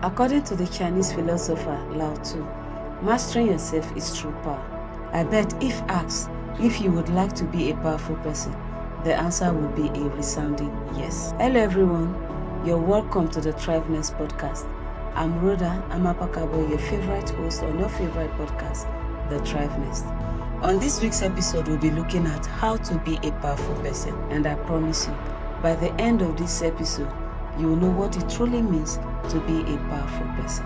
According to the Chinese philosopher Lao Tzu, mastering yourself is true power. I bet if asked if you would like to be a powerful person, the answer would be a resounding yes. Hello everyone, you're welcome to the Thriveness podcast. I'm Rhoda Amapakabo, your favorite host on your favorite podcast, the Thriveness. On this week's episode, we'll be looking at how to be a powerful person, and I promise you, by the end of this episode, you will know what it truly means to be a powerful person.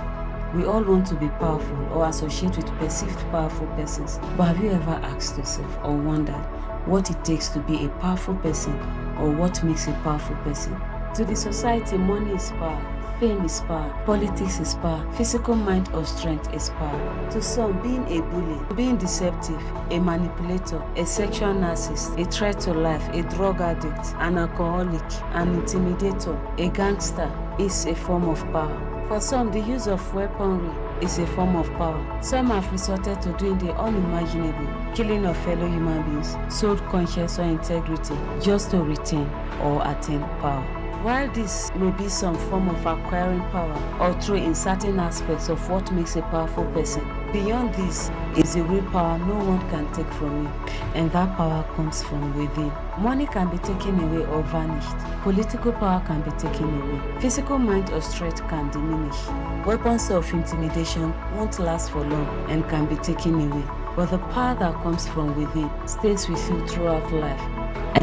We all want to be powerful or associate with perceived powerful persons, but have you ever asked yourself or wondered what it takes to be a powerful person or what makes a powerful person? To the society, money is power, fame is power, politics is power, physical mind or strength is power. To some, being a bully, being deceptive, a manipulator, a sexual narcissist, a threat to life, a drug addict, an alcoholic, an intimidator, a gangster is a form of power. For some, the use of weaponry is a form of power. Some have resorted to doing the unimaginable, killing of fellow human beings, sold conscience or integrity just to retain or attain power. While this may be some form of acquiring power or true in certain aspects of what makes a powerful person, beyond this is a real power no one can take from you, and that power comes from within. Money can be taken away or vanished. Political power can be taken away. Physical might or strength can diminish. Weapons of intimidation won't last for long and can be taken away. But the power that comes from within stays with you throughout life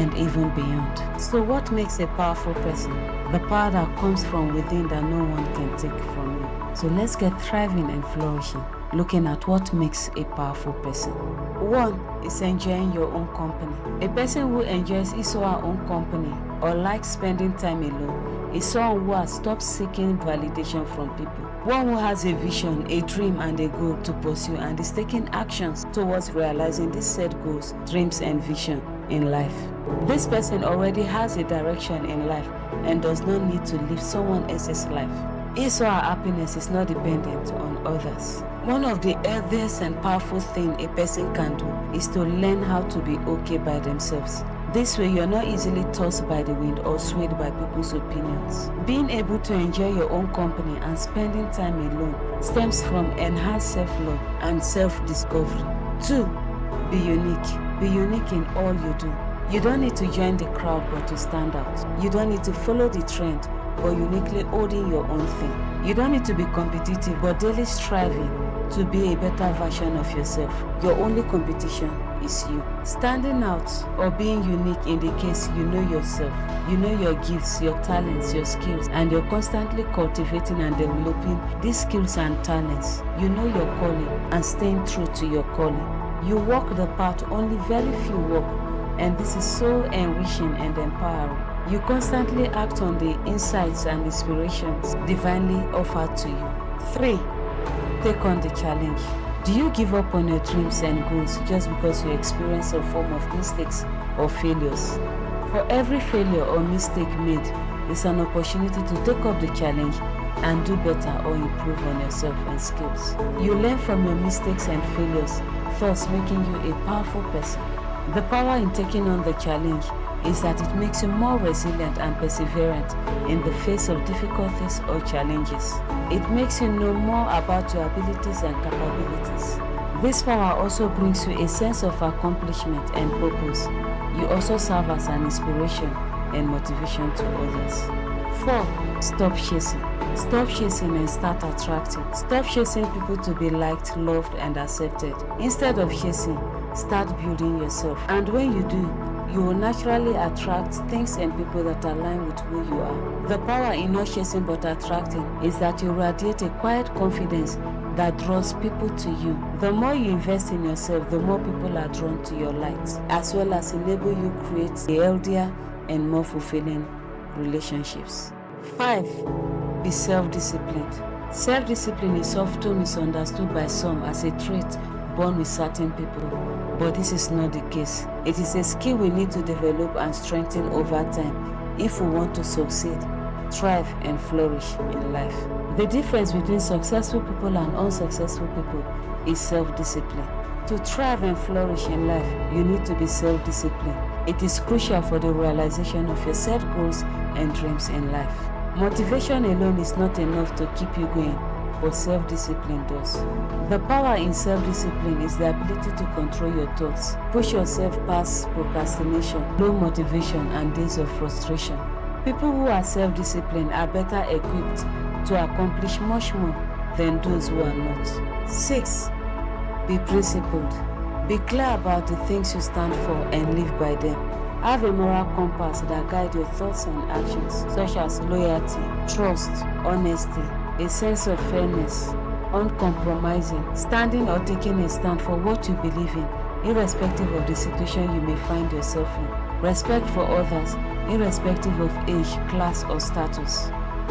and even beyond. So what makes a powerful person? The power that comes from within that no one can take from you. So let's get thriving and flourishing, looking at what makes a powerful person. 1 is enjoying your own company. A person who enjoys his or her own company or likes spending time alone is someone who has stopped seeking validation from people. One who has a vision, a dream and a goal to pursue and is taking actions towards realizing these set goals, dreams and vision in life. This person already has a direction in life and does not need to live someone else's life. His or her happiness is not dependent on others. One of the healthiest and powerful things a person can do is to learn how to be okay by themselves. This way, you're not easily tossed by the wind or swayed by people's opinions. Being able to enjoy your own company and spending time alone stems from enhanced self-love and self-discovery. 2, be unique. Be unique in all you do. You don't need to join the crowd but to stand out. You don't need to follow the trend but uniquely holding your own thing. You don't need to be competitive but daily striving to be a better version of yourself. Your only competition is you. Standing out or being unique indicates you know yourself. You know your gifts, your talents, your skills, and you're constantly cultivating and developing these skills and talents. You know your calling and staying true to your calling. You walk the path only very few walk, and this is so enriching and empowering. You constantly act on the insights and inspirations divinely offered to you. 3, take on the challenge. Do you give up on your dreams and goals just because you experience a form of mistakes or failures? For every failure or mistake made is an opportunity to take up the challenge and do better or improve on yourself and skills. You learn from your mistakes and failures, thus making you a powerful person. The power in taking on the challenge is that it makes you more resilient and perseverant in the face of difficulties or challenges. It makes you know more about your abilities and capabilities. This power also brings you a sense of accomplishment and purpose. You also serve as an inspiration and motivation to others. 4, stop chasing. Stop chasing and start attracting. Stop chasing people to be liked, loved, and accepted. Instead of chasing, start building yourself. And when you do, you will naturally attract things and people that align with who you are. The power in not chasing but attracting is that you radiate a quiet confidence that draws people to you. The more you invest in yourself, the more people are drawn to your light, as well as enable you create a healthier and more fulfilling relationships. 5, be self-disciplined. Self-discipline is often misunderstood by some as a trait born with certain people, but this is not the case. It is a skill we need to develop and strengthen over time if we want to succeed, thrive, and flourish in life. The difference between successful people and unsuccessful people is self-discipline. To thrive and flourish in life, you need to be self-disciplined. It is crucial for the realization of your set goals and dreams in life. Motivation alone is not enough to keep you going, but self-discipline does. The power in self-discipline is the ability to control your thoughts, push yourself past procrastination, low motivation, and days of frustration. People who are self-disciplined are better equipped to accomplish much more than those who are not. 6. Be principled. Be clear about the things you stand for and live by them. Have a moral compass that guides your thoughts and actions, such as loyalty, trust, honesty, a sense of fairness, uncompromising, standing or taking a stand for what you believe in, irrespective of the situation you may find yourself in. Respect for others, irrespective of age, class, or status.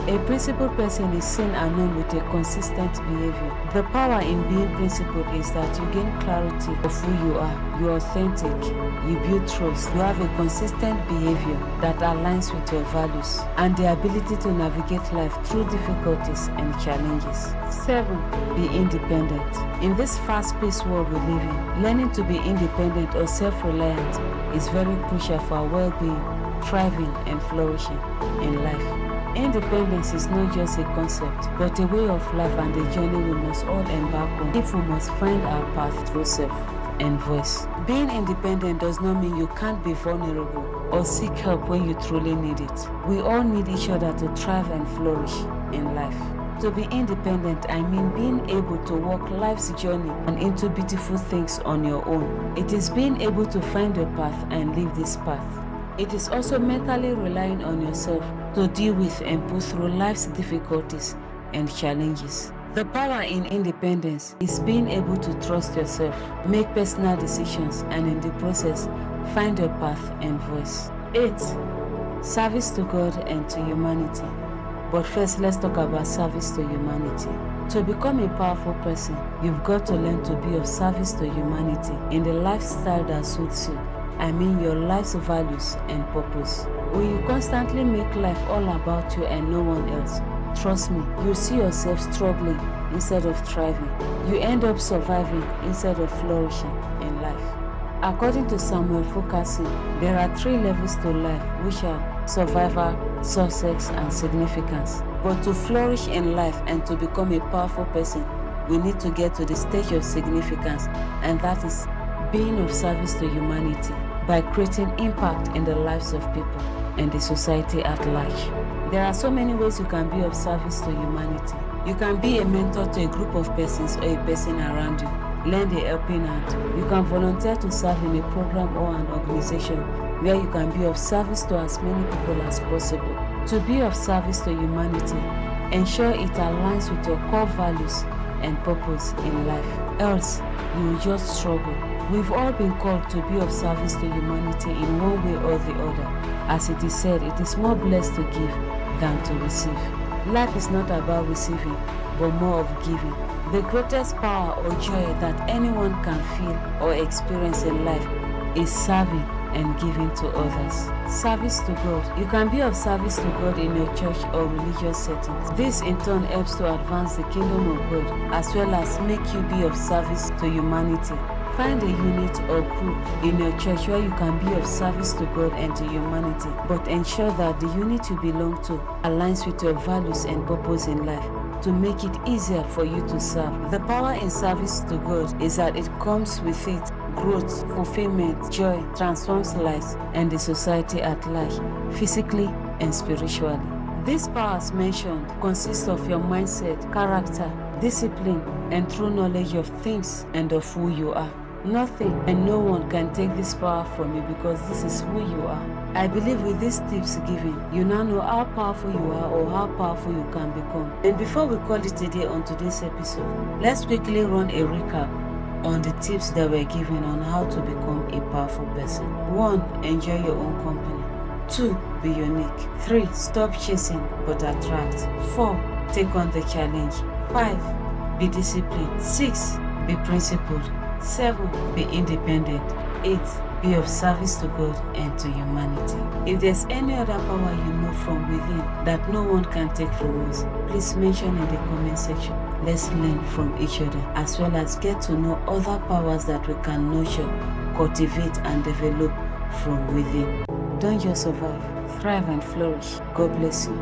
A principled person is seen and known with a consistent behavior. The power in being principled is that you gain clarity of who you are, you're authentic, you build trust, you have a consistent behavior that aligns with your values, and the ability to navigate life through difficulties and challenges. 7. Be independent. In this fast-paced world we live in, learning to be independent or self-reliant is very crucial for our well-being, thriving, and flourishing in life. Independence is not just a concept, but a way of life and a journey we must all embark on if we must find our path through self and voice. Being independent does not mean you can't be vulnerable or seek help when you truly need it. We all need each other to thrive and flourish in life. To be independent, I mean being able to walk life's journey and into beautiful things on your own. It is being able to find your path and live this path. It is also mentally relying on yourself to deal with and push through life's difficulties and challenges. The power in independence is being able to trust yourself, make personal decisions, and in the process, find your path and voice. 8. Service to God and to humanity. But first, let's talk about service to humanity. To become a powerful person, you've got to learn to be of service to humanity in the lifestyle that suits you. I mean your life's values and purpose. When you constantly make life all about you and no one else, trust me, you see yourself struggling instead of thriving. You end up surviving instead of flourishing in life. According to 𝐏𝐿𝐿, there are 3 levels to life, which are survival, success, and significance. But to flourish in life and to become a powerful person, we need to get to the stage of significance, and that is being of service to humanity by creating impact in the lives of people and the society at large. There are so many ways you can be of service to humanity. You can be a mentor to a group of persons or a person around you. Lend a helping hand. You can volunteer to serve in a program or an organization where you can be of service to as many people as possible. To be of service to humanity, ensure it aligns with your core values and purpose in life. Else, you will just struggle. We've all been called to be of service to humanity in one way or the other. As it is said, it is more blessed to give than to receive. Life is not about receiving, but more of giving. The greatest power or joy that anyone can feel or experience in life is serving and giving to others. Service to God. You can be of service to God in your church or religious settings. This in turn helps to advance the kingdom of God as well as make you be of service to humanity. Find a unit or group in your church where you can be of service to God and to humanity, but ensure that the unit you belong to aligns with your values and purpose in life to make it easier for you to serve. The power in service to God is that it comes with it growth, fulfillment, joy, transforms lives and the society at large, physically and spiritually. These powers mentioned consist of your mindset, character, discipline, and true knowledge of things and of who you are. Nothing and no one can take this power from you because this is who you are. I believe with these tips given, you now know how powerful you are or how powerful you can become. And before we call it a day on today's episode, let's quickly run a recap on the tips that were given on how to become a powerful person. 1. Enjoy your own company. 2. Be unique. 3. Stop chasing but attract. 4. Take on the challenge. 5. Be disciplined. 6. Be principled. 7. Be independent. 8. Be of service to God and to humanity. If there's any other power you know from within that no one can take from us, please mention in the comment section. Let's learn from each other as well as get to know other powers that we can nurture, cultivate and develop from within. Don't just survive, thrive and flourish. God bless you.